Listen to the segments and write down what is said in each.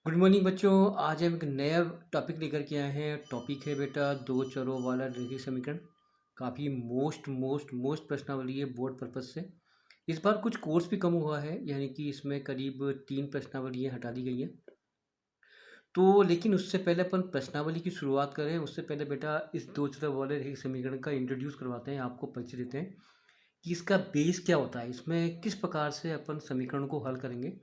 Good morning बच्चों। आज हम एक नया टॉपिक लेकर के आए हैं। टॉपिक है बेटा दो चरों वाला रैखिक समीकरण। काफ़ी मोस्ट प्रश्नावली है बोर्ड पर्पज से। इस बार कुछ कोर्स भी कम हुआ है, यानी कि इसमें करीब 3 प्रश्नावलियाँ हटा दी गई हैं। तो लेकिन उससे पहले अपन प्रश्नावली की शुरुआत करें उससे पहले बेटा इस दो चरों वाले रैखिक समीकरण का इंट्रोड्यूस करवाते हैं, आपको परिचय देते हैं कि इसका बेस क्या होता है, इसमें किस प्रकार से अपन समीकरण को हल करेंगे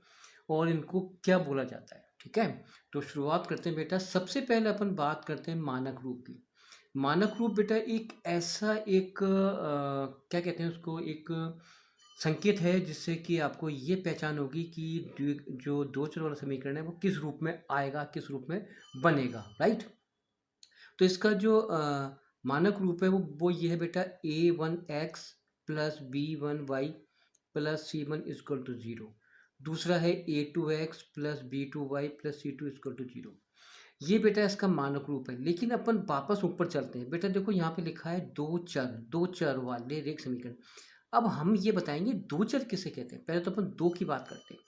और इनको क्या बोला जाता है। ठीक है, तो शुरुआत करते हैं बेटा। सबसे पहले अपन बात करते हैं मानक रूप की। मानक रूप बेटा एक ऐसा एक क्या कहते हैं उसको, एक संकेत है जिससे कि आपको ये पहचान होगी कि जो दो चर वाला समीकरण है वो किस रूप में आएगा, किस रूप में बनेगा। राइट, तो इसका जो मानक रूप है वो ये है बेटा a1x plus b1y plus c1 equal to 0। दूसरा है a2x plus b2y plus c2 equal to 0। ये बेटा इसका मानक रूप है। लेकिन अपन वापस ऊपर चलते हैं बेटा। देखो यहाँ पे लिखा है दो चर वाले रेख समीकरण। अब हम ये बताएंगे दो चर किसे कहते हैं। पहले तो अपन दो की बात करते हैं।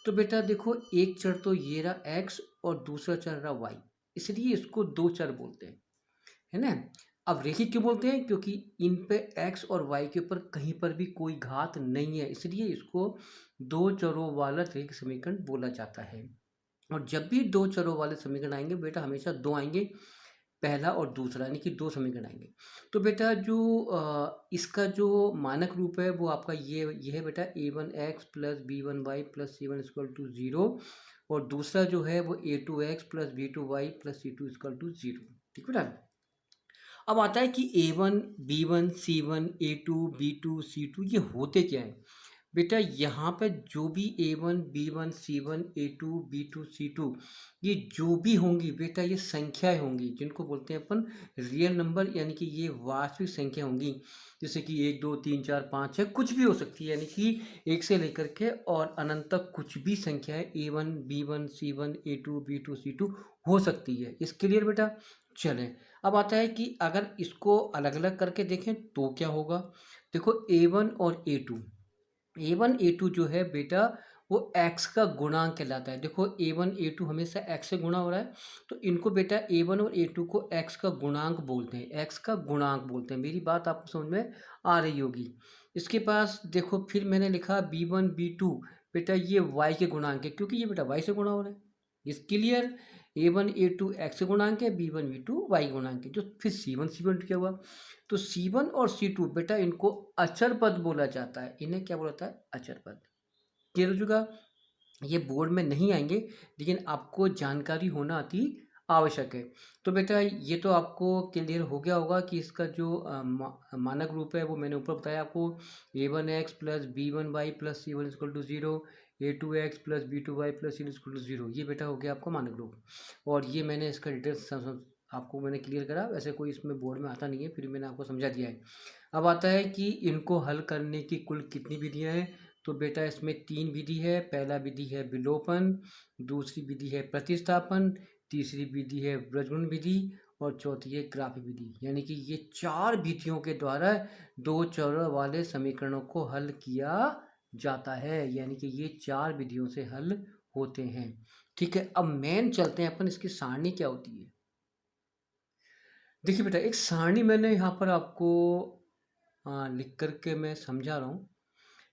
तो बेटा देखो, एक चर तो ये रहा x और दूसरा चर रहा y, इसलिए इसको दो चर बोलते हैं, है ना। अब रेखिक क्यों बोलते हैं? क्योंकि इन पे x और y के ऊपर कहीं पर भी कोई घात नहीं है, इसलिए इसको दो चरों वाला रेखिक समीकरण बोला जाता है। और जब भी दो चरों वाले समीकरण आएंगे बेटा हमेशा दो आएंगे, पहला और दूसरा, यानी कि दो समीकरण आएंगे। तो बेटा जो इसका जो मानक रूप है वो आपका ये है बेटा a1x plus b1y plus c1 equal to 0। और दूसरा जो है वो a2x plus b2y plus c2 equal to 0। ठीक है बेटा। अब आता है कि a1 b1 c1 a2 b2 c2 ये होते क्या हैं बेटा। यहाँ पे जो भी a1 b1 c1 a2 b2 c2 ये जो भी होंगी बेटा ये संख्याएं होंगी, जिनको बोलते हैं अपन रियल नंबर, यानी कि ये वास्तविक संख्या होंगी। जैसे कि 1 2 3 4 5 6 कुछ भी हो सकती है, यानी कि एक से लेकर के और अनंत तक कुछ भी संख्याएं a1 b1 c1 a2 b2 c2 हो सकती है। इस क्लियर बेटा। चलें, अब आता है कि अगर इसको अलग अलग करके देखें तो क्या होगा। देखो a1 और a1 a2 जो है बेटा वो x का गुणांक कहलाता है। देखो a1 a2 हमेशा x से गुणा हो रहा है, तो इनको बेटा a1 और a2 को x का गुणांक बोलते हैं, x का गुणांक बोलते हैं। मेरी बात आपको समझ में आ रही होगी। इसके पास देखो फिर मैंने लिखा b1 b2, बेटा ये y के गुणांक है, क्योंकि ये बेटा y से गुणा हो रहा है। इस क्लियर। a1 a2 x गुणांक है, b1 b2 y गुणांक है। जो फिर c1 c1 क्या हुआ, तो C1 और C2 बेटा इनको अचर पद बोला जाता है। इन्हें क्या बोला जाता है? अचर पद। क्लियर हो चुका। ये बोर्ड में नहीं आएंगे, लेकिन आपको जानकारी होना अति आवश्यक है। तो बेटा ये तो आपको क्लियर हो गया होगा कि इसका जो मानक रूप है वो मैंने ऊपर बताया आपको, a1x plus b1y plus c1 equal to 0, a2x plus b2y plus c2 equal to 0। ये बेटा हो गया आपका मानक रूप। और ये मैंने इसका डिटेल्स आपको मैंने क्लियर करा। वैसे कोई इसमें बोर्ड में आता नहीं है, फिर मैंने आपको समझा दिया है। अब आता है कि इनको हल करने की कुल कितनी विधियाँ हैं। तो बेटा इसमें 3 विधि है। पहला विधि है विलोपन, दूसरी विधि है प्रतिस्थापन, तीसरी विधि है व्रजगुण विधि और चौथी है ग्राफी विधि। यानी कि ये 4 विधियों के द्वारा दो चरों वाले समीकरणों को हल किया जाता है, यानी कि ये 4 विधियों से हल होते हैं। ठीक है, अब मेन चलते हैं अपन, इसकी सारणी क्या होती है। देखिए बेटा, एक सारणी मैंने यहाँ पर आपको लिख करके मैं समझा रहा हूँ।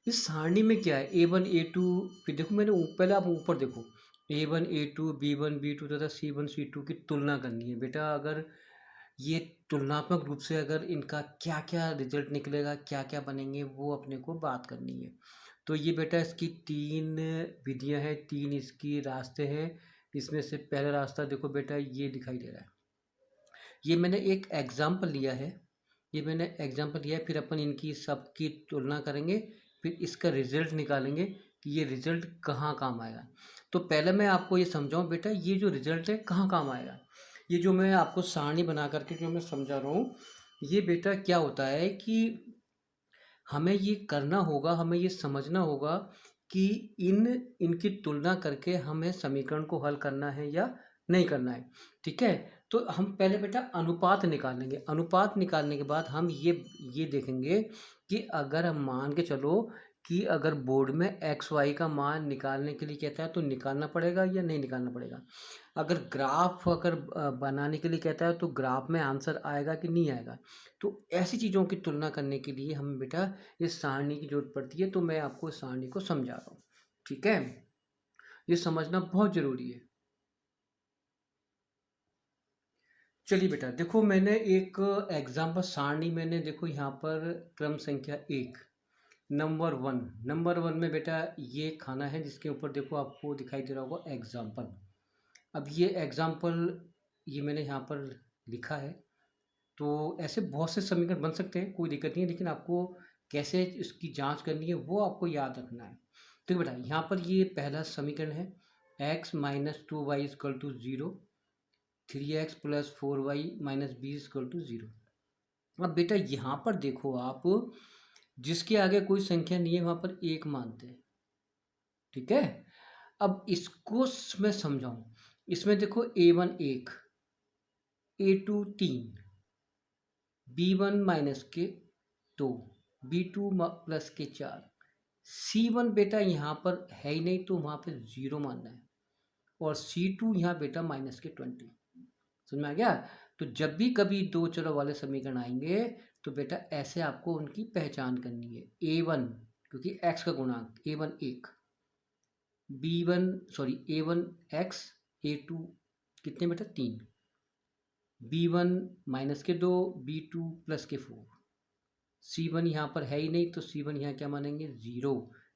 इस सारणी में क्या है, a1 a2, फिर देखो मैंने पहले आप ऊपर देखो a1 a2 b1 b2 तथा c1 c2 की तुलना करनी है बेटा। अगर ये तुलनात्मक रूप से अगर इनका क्या क्या रिजल्ट निकलेगा, क्या क्या बनेंगे, वो अपने को बात करनी है। तो ये बेटा इसकी 3 विधियां हैं, 3 इसकी रास्ते हैं। इसमें से पहला रास्ता देखो बेटा ये दिखाई दे रहा है। ये मैंने एक एग्जाम्पल लिया है, फिर अपन इनकी सबकी तुलना करेंगे, फिर इसका रिजल्ट निकालेंगे कि ये रिजल्ट कहाँ काम आएगा। तो पहले मैं आपको ये समझाऊं बेटा, ये जो रिजल्ट है कहाँ काम आएगा। ये जो मैं आपको सारणी बना करके जो मैं समझा रहा हूँ, ये बेटा क्या होता है कि हमें ये करना होगा, हमें ये समझना होगा कि इनकी तुलना करके हमें समीकरण को हल करना है या नहीं करना है। ठीक है, तो हम पहले बेटा अनुपात निकालेंगे। अनुपात निकालने के बाद हम ये देखेंगे कि अगर हम मान के चलो कि अगर बोर्ड में एक्स वाई का मान निकालने के लिए कहता है तो निकालना पड़ेगा या नहीं निकालना पड़ेगा। अगर ग्राफ बनाने के लिए कहता है तो ग्राफ में आंसर आएगा कि नहीं आएगा। तो ऐसी चीज़ों की तुलना करने के लिए हमें बेटा इस सारणी की जरूरत पड़ती है। तो मैं आपको इस सारणी को समझा रहा हूँ, ठीक है। ये समझना बहुत ज़रूरी है। चलिए बेटा देखो, मैंने एक एग्जाम्पल सारणी मैंने देखो यहाँ पर क्रम संख्या 1 नंबर वन में बेटा ये खाना है जिसके ऊपर देखो आपको दिखाई दे रहा होगा एग्जाम्पल। अब ये एग्जाम्पल ये मैंने यहाँ पर लिखा है। तो ऐसे बहुत से समीकरण बन सकते हैं, कोई दिक्कत नहीं है, लेकिन आपको कैसे इसकी जांच करनी है वो आपको याद रखना है। तो बेटा यहाँ पर ये पहला समीकरण है, x minus 2y equal to 0, 3x plus 4y minus b equal to 0। अब बेटा यहाँ पर देखो आप, जिसके आगे कोई संख्या नहीं है वहाँ पर एक मानते हैं, ठीक है। अब इसको मैं समझाऊं, इसमें देखो a1 1, a2 3, b1 माइनस के 2, b2 प्लस के 4, c1 बेटा यहाँ पर है ही नहीं तो वहाँ पे 0 मानना है, और c2 यहाँ बेटा माइनस के 20। समझ में आ गया। तो जब भी कभी दो चरों वाले समीकरण आएंगे तो बेटा ऐसे आपको उनकी पहचान करनी है। a1 क्योंकि x का गुणांक a1 1, b1 sorry a1 x, a2 कितने बेटा 3, b1 माइनस के 2, b2 प्लस के 4, c1 यहाँ पर है ही नहीं तो c1 यहाँ क्या मानेंगे 0,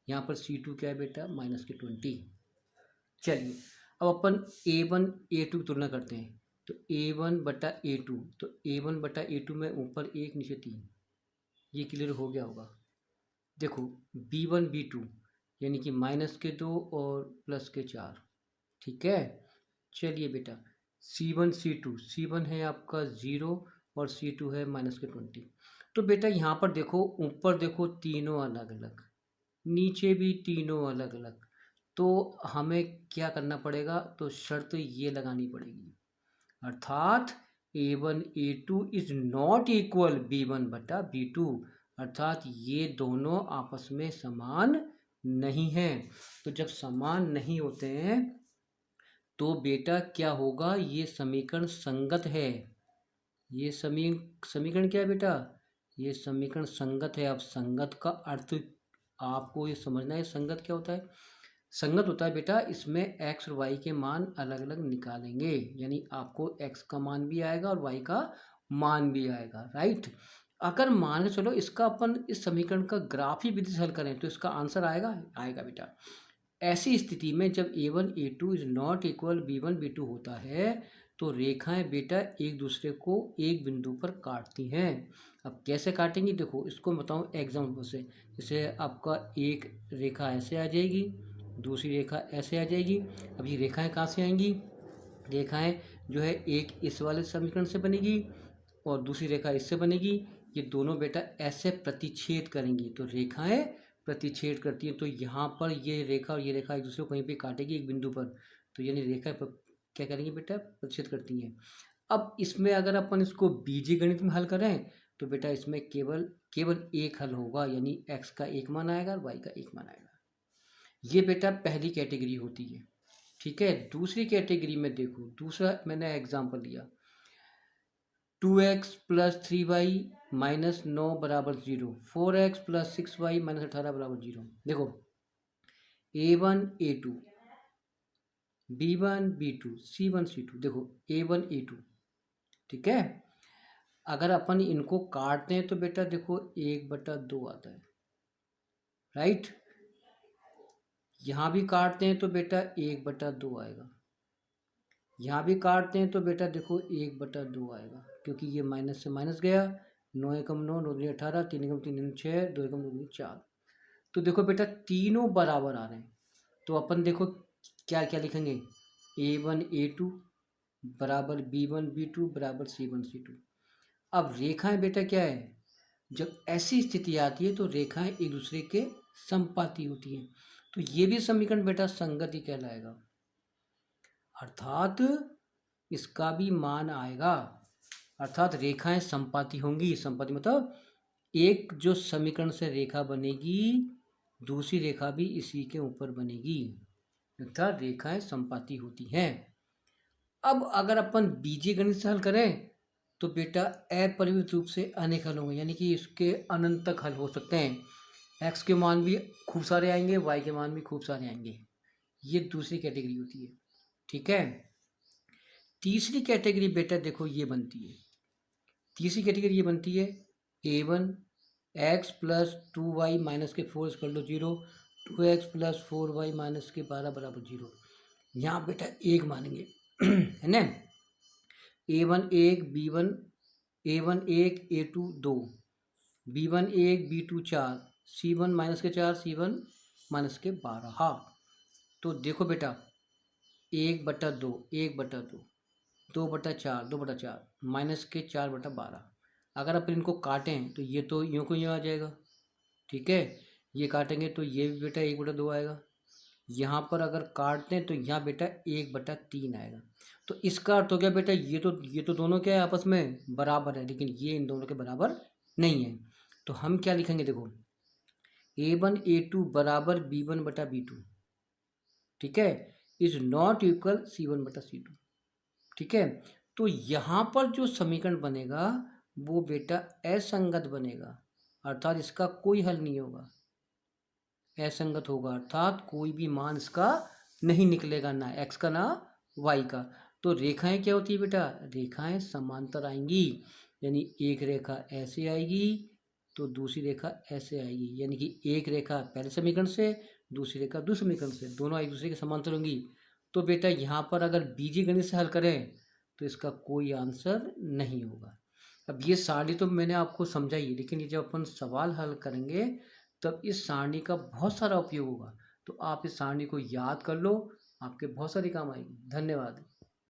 यहाँ पर c2 क्या है बेटा माइनस के 20। चलिए अब अपन a1 a2 की तुलना करते हैं। तो a1 बटा a2, तो a1 बटा a2 में ऊपर 1 नीचे 3, ये क्लियर हो गया होगा। देखो b1 b2 यानी कि माइनस के 2 और प्लस के 4, ठीक है। चलिए बेटा c1 c1 है आपका 0 और c2 है माइनस के 20। तो बेटा यहाँ पर देखो, ऊपर देखो तीनों अलग अलग, नीचे भी तीनों अलग अलग, तो हमें क्या करना पड़ेगा, तो शर्त ये लगानी पड़ेगी, अर्थात a1 a2 is not equal b1 बटा b2, अर्थात ये दोनों आपस में समान नहीं हैं। तो जब समान नहीं होते हैं तो बेटा क्या होगा, ये समीकरण संगत है। ये समीकरण क्या है बेटा, ये समीकरण संगत है। अब संगत का अर्थ आपको ये समझना है, संगत क्या होता है। संगत होता है बेटा, इसमें x और y के मान अलग अलग निकालेंगे, यानी आपको x का मान भी आएगा और y का मान भी आएगा, राइट। अगर मान चलो इसका अपन इस समीकरण का ग्राफ ही विधि से हल करें तो इसका आंसर आएगा आएगा बेटा। ऐसी स्थिति में जब a1 a2 is not equal b1 b2 होता है तो रेखाएं बेटा एक दूसरे को एक बिंदु पर काटती हैं। अब कैसे काटेंगी देखो, इसको बताऊं एग्जाम्पल से। जैसे आपका एक रेखा ऐसे आ जाएगी, दूसरी रेखा ऐसे आ जाएगी। अब ये रेखाएं कहाँ से आएंगी, रेखाएं जो है एक इस वाले समीकरण से बनेगी और दूसरी रेखा इससे बनेगी। ये दोनों बेटा ऐसे प्रतिच्छेद करेंगी, तो रेखाएं प्रतिच्छेद करती हैं। तो यहाँ पर ये रेखा और ये रेखा एक दूसरे को कहीं पे काटेगी एक बिंदु पर, तो यानी रेखा क्या करेंगी बेटा, प्रतिच्छेद करती हैं। अब इसमें अगर अपन इसको बीजगणित में हल करें तो बेटा इसमें केवल केवल एक हल होगा, यानी x का एक मान आएगा और y का एक मान आएगा। ये बेटा पहली कैटेगरी होती है, ठीक है। दूसरी कैटेगरी में देखो, दूसरा मैंने एग्जांपल लिया, 2x प्लस 3y माइनस 9 बराबर 0, 4x प्लस 6y माइनस 18 बराबर 0। देखो a1 a2, b1 b2, c1 c2, देखो a1 a2, ठीक है। अगर अपन इनको काटते हैं तो बेटा देखो 1/2 आता है, राइट। यहाँ भी काटते हैं तो बेटा 1/2 आएगा, यहाँ भी काटते हैं तो बेटा देखो 1/2 आएगा, क्योंकि ये माइनस से माइनस गया। 9 एकम 9, 9 दूनी 18, 3 एकम 3 6, 2 एकम 2 दूनी 4। तो देखो बेटा तीनों बराबर आ रहे हैं, तो अपन देखो क्या क्या लिखेंगे, a1 a2 बराबर b1 b2 बराबर c1 c2। अब रेखाएं बेटा क्या है, जब ऐसी स्थिति आती है तो रेखाएं एक दूसरे के संपाती होती हैं, तो ये भी समीकरण बेटा संगति कहलाएगा, अर्थात इसका भी मान आएगा। अर्थात रेखाएं संपाती होंगी, संपाती मतलब एक जो समीकरण से रेखा बनेगी दूसरी रेखा भी इसी के ऊपर बनेगी, अर्थात रेखाएं संपाती होती हैं। अब अगर अपन बीजीय गणित से हल करें तो बेटा अपरिमित रूप से अनेक हल होंगे, यानी कि इसके अनंत तक हल हो सकते हैं। एक्स के मान भी खूब सारे आएंगे, वाई के मान भी खूब सारे आएंगे। ये दूसरी कैटेगरी होती है, ठीक है। तीसरी कैटेगरी बेटा देखो ये बनती है, तीसरी कैटेगरी ये बनती है a1 x plus 2y minus के 4 equal to 0, 2x plus 4y minus के 12 बराबर 0। यहाँ बेटा एक मानेंगे है ना। a1 एक, b1 a1 एक, a2 2, b1 एक, b2 4, c1 माइनस के 4, c1 माइनस के 12। हाँ तो देखो बेटा 1/2, 1/2, 2/4, 2/4, माइनस के 4/12। अगर अपन इनको काटें तो ये तो यूँ को यूँ आ जाएगा, ठीक है। ये काटेंगे तो ये भी बेटा 1/2 आएगा। यहाँ पर अगर काटते हैं तो यहाँ बेटा 1/3 आएगा। तो इसका अर्थ हो गया बेटा ये तो दोनों क्या है आपस में बराबर है, लेकिन ये इन दोनों के बराबर नहीं है। तो हम क्या लिखेंगे देखो a1 a2 बराबर b1/b2, ठीक है, इज नॉट इक्वल c1/c2, ठीक है। तो यहाँ पर जो समीकरण बनेगा वो बेटा असंगत बनेगा, अर्थात इसका कोई हल नहीं होगा, असंगत होगा, अर्थात कोई भी मान इसका नहीं निकलेगा, ना x का ना y का। तो रेखाएं क्या होती है बेटा, रेखाएं समांतर आएंगी, यानी एक रेखा ऐसे आएगी तो दूसरी रेखा ऐसे आएगी, यानी कि एक रेखा पहले समीकरण से, दूसरी रेखा दूसरे समीकरण से, दोनों एक दूसरे के समांतर होंगी। तो बेटा यहाँ पर अगर बीजीय गणित से हल करें तो इसका कोई आंसर नहीं होगा। अब ये सारणी तो मैंने आपको समझाई, लेकिन ये जब अपन सवाल हल करेंगे तब इस सारणी का बहुत सारा उपयोग होगा। तो आप इस सारणी को याद कर लो, आपके बहुत सारे काम आएगी। धन्यवाद।